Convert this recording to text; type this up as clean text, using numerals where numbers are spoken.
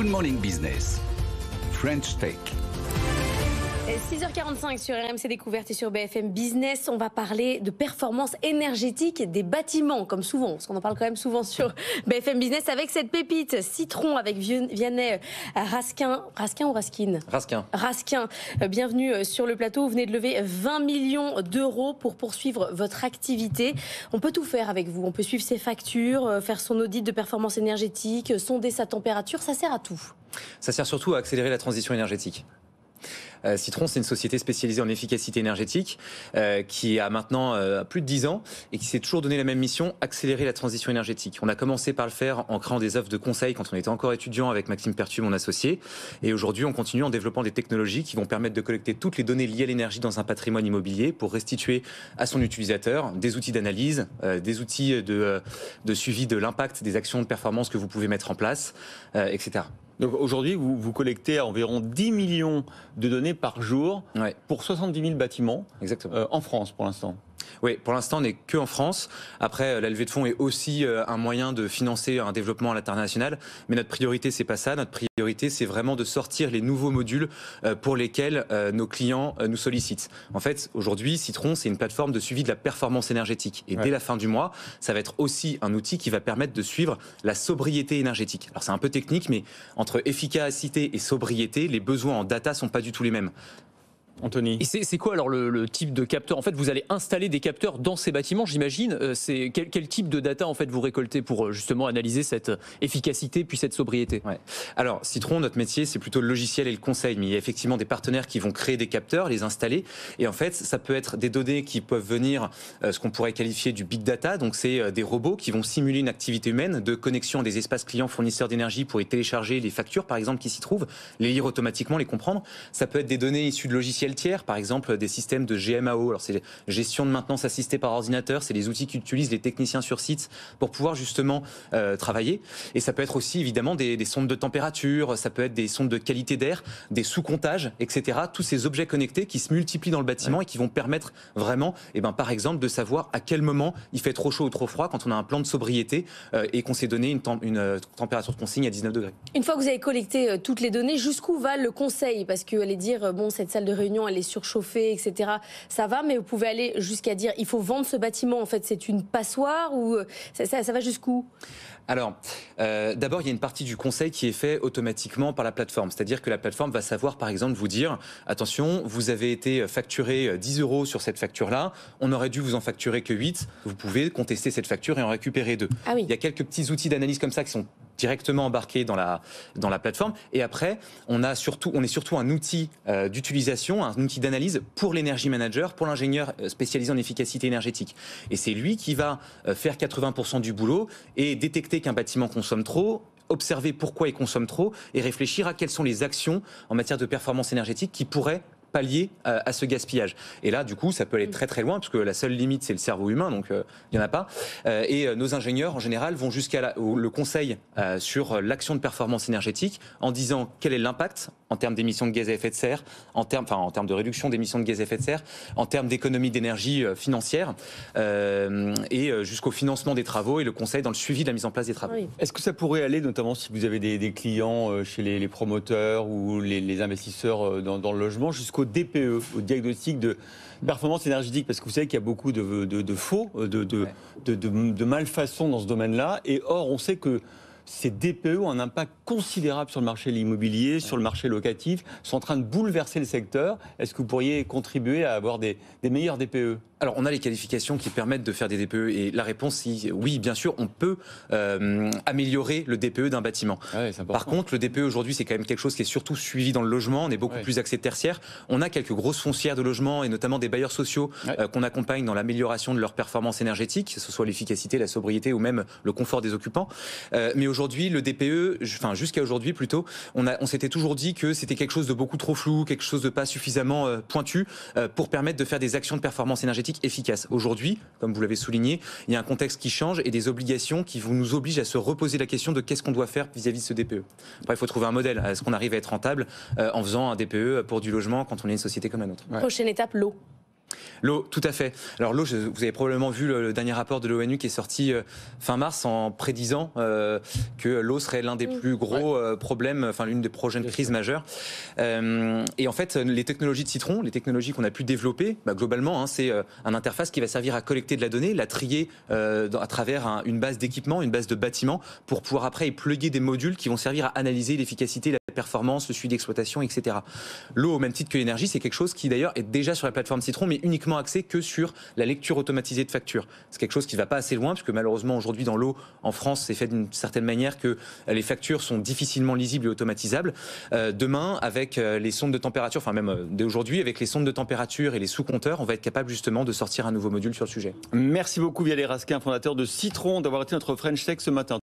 Good Morning Business, French Tech. 6h45 sur RMC Découverte et sur BFM Business. On va parler de performance énergétique des bâtiments, comme souvent, parce qu'on en parle quand même souvent sur BFM Business, avec cette pépite Citron, avec Vianney Raskin. Raskin ou Raskin ? Raskin. Bienvenue sur le plateau. Vous venez de lever 20 millions d'euros pour poursuivre votre activité. On peut tout faire avec vous. On peut suivre ses factures, faire son audit de performance énergétique, sonder sa température. Ça sert à tout. Ça sert surtout à accélérer la transition énergétique. Citron, c'est une société spécialisée en efficacité énergétique qui a maintenant plus de 10 ans et qui s'est toujours donné la même mission, accélérer la transition énergétique. On a commencé par le faire en créant des offres de conseil quand on était encore étudiant avec Maxime Pertu, mon associé. Et aujourd'hui, on continue en développant des technologies qui vont permettre de collecter toutes les données liées à l'énergie dans un patrimoine immobilier pour restituer à son utilisateur des outils d'analyse, des outils de suivi de l'impact des actions de performance que vous pouvez mettre en place, etc. Donc aujourd'hui, vous collectez environ 10 millions de données par jour pour 70 000 bâtiments. Exactement. En France pour l'instant. Oui, pour l'instant, on n'est que en France. Après, la levée de fonds est aussi un moyen de financer un développement à l'international. Mais notre priorité, c'est pas ça. Notre priorité, c'est vraiment de sortir les nouveaux modules pour lesquels nos clients nous sollicitent. En fait, aujourd'hui, Citron, c'est une plateforme de suivi de la performance énergétique. Et dès la fin du mois, ça va être aussi un outil qui va permettre de suivre la sobriété énergétique. Alors, c'est un peu technique, mais entre efficacité et sobriété, les besoins en data sont pas du tout les mêmes. Anthony. Et c'est quoi alors le type de capteur ? En fait, vous allez installer des capteurs dans ces bâtiments, j'imagine. Quel type de data en fait vous récoltez pour justement analyser cette efficacité puis cette sobriété ? Alors, Citron, notre métier, c'est plutôt le logiciel et le conseil. Mais il y a effectivement des partenaires qui vont créer des capteurs, les installer. Et en fait, ça peut être des données qui peuvent venir, ce qu'on pourrait qualifier du big data. Donc, c'est des robots qui vont simuler une activité humaine de connexion à des espaces clients fournisseurs d'énergie pour y télécharger les factures, par exemple, qui s'y trouvent, les lire automatiquement, les comprendre. Ça peut être des données issues de logiciels tiers, par exemple des systèmes de GMAO. Alors c'est gestion de maintenance assistée par ordinateur, c'est les outils qu'utilisent les techniciens sur site pour pouvoir justement travailler. Et ça peut être aussi évidemment des sondes de température, ça peut être des sondes de qualité d'air, des sous-comptages, etc. Tous ces objets connectés qui se multiplient dans le bâtiment et qui vont permettre vraiment, par exemple, de savoir à quel moment il fait trop chaud ou trop froid quand on a un plan de sobriété et qu'on s'est donné une température de consigne à 19 degrés. Une fois que vous avez collecté toutes les données, jusqu'où va le conseil ? Parce que aller dire, bon, cette salle de réunion, elle est surchauffée, etc., ça va, mais vous pouvez aller jusqu'à dire, il faut vendre ce bâtiment, en fait, c'est une passoire, ou ça va jusqu'où ? Alors, d'abord, il y a une partie du conseil qui est fait automatiquement par la plateforme. C'est-à-dire que la plateforme va savoir, par exemple, vous dire « Attention, vous avez été facturé 10 € sur cette facture-là, on aurait dû vous en facturer que 8, vous pouvez contester cette facture et en récupérer 2 ». Il y a quelques petits outils d'analyse comme ça qui sont directement embarqués dans la plateforme. Et après, on est surtout un outil d'utilisation, un outil d'analyse pour l'énergie manager, pour l'ingénieur spécialisé en efficacité énergétique. Et c'est lui qui va faire 80% du boulot et détecter qu'un bâtiment consomme trop, observer pourquoi il consomme trop et réfléchir à quelles sont les actions en matière de performance énergétique qui pourraient pallier à ce gaspillage. Et là, du coup, ça peut aller très très loin, parce que la seule limite, c'est le cerveau humain, donc il n'y en a pas. Et nos ingénieurs, en général, vont jusqu'à le conseil sur l'action de performance énergétique, en disant quel est l'impact en termes d'émissions de gaz à effet de serre, en termes de réduction d'émissions de gaz à effet de serre, en termes d'économie d'énergie financière, et jusqu'au financement des travaux et le conseil dans le suivi de la mise en place des travaux. Est-ce que ça pourrait aller, notamment si vous avez des clients chez les promoteurs ou les investisseurs dans le logement, jusqu'au DPE, au diagnostic de performance énergétique, parce que vous savez qu'il y a beaucoup de faux, de malfaçons dans ce domaine-là, et or on sait que ces DPE ont un impact considérable sur le marché de l'immobilier, sur le marché locatif, sont en train de bouleverser le secteur. Est-ce que vous pourriez contribuer à avoir des meilleurs DPE ? Alors, on a les qualifications qui permettent de faire des DPE, et la réponse, c'est oui, bien sûr, on peut améliorer le DPE d'un bâtiment. Par contre, le DPE aujourd'hui, c'est quand même quelque chose qui est surtout suivi dans le logement. On est beaucoup plus axé tertiaire. On a quelques grosses foncières de logement, et notamment des bailleurs sociaux qu'on accompagne dans l'amélioration de leur performance énergétique, que ce soit l'efficacité, la sobriété ou même le confort des occupants. Mais aujourd'hui, le DPE, jusqu'à aujourd'hui plutôt, on s'était toujours dit que c'était quelque chose de beaucoup trop flou, quelque chose de pas suffisamment pointu pour permettre de faire des actions de performance énergétique efficaces. Aujourd'hui, comme vous l'avez souligné, il y a un contexte qui change et des obligations qui nous obligent à se reposer la question de qu'est-ce qu'on doit faire vis-à-vis de ce DPE. Après, il faut trouver un modèle. Est-ce qu'on arrive à être rentable en faisant un DPE pour du logement quand on est une société comme la nôtre ? Prochaine étape, l'eau. L'eau, tout à fait. Alors l'eau, vous avez probablement vu le dernier rapport de l'ONU qui est sorti fin mars en prédisant que l'eau serait l'un des plus gros problèmes, enfin l'une des prochaines crises majeures. Et en fait, les technologies de Citron, les technologies qu'on a pu développer, globalement, c'est un interface qui va servir à collecter de la donnée, la trier à travers une base d'équipement, une base de bâtiment, pour pouvoir après y plugger des modules qui vont servir à analyser l'efficacité, la performance, le suivi d'exploitation, etc. L'eau, au même titre que l'énergie, c'est quelque chose qui d'ailleurs est déjà sur la plateforme Citron, mais uniquement axé que sur la lecture automatisée de factures. C'est quelque chose qui ne va pas assez loin, puisque malheureusement aujourd'hui dans l'eau, en France, c'est fait d'une certaine manière que les factures sont difficilement lisibles et automatisables. Demain, avec les sondes de température, enfin même dès aujourd'hui, avec les sondes de température et les sous-compteurs, on va être capable justement de sortir un nouveau module sur le sujet. Merci beaucoup Vianney Raskin, fondateur de Citron, d'avoir été notre French Tech ce matin.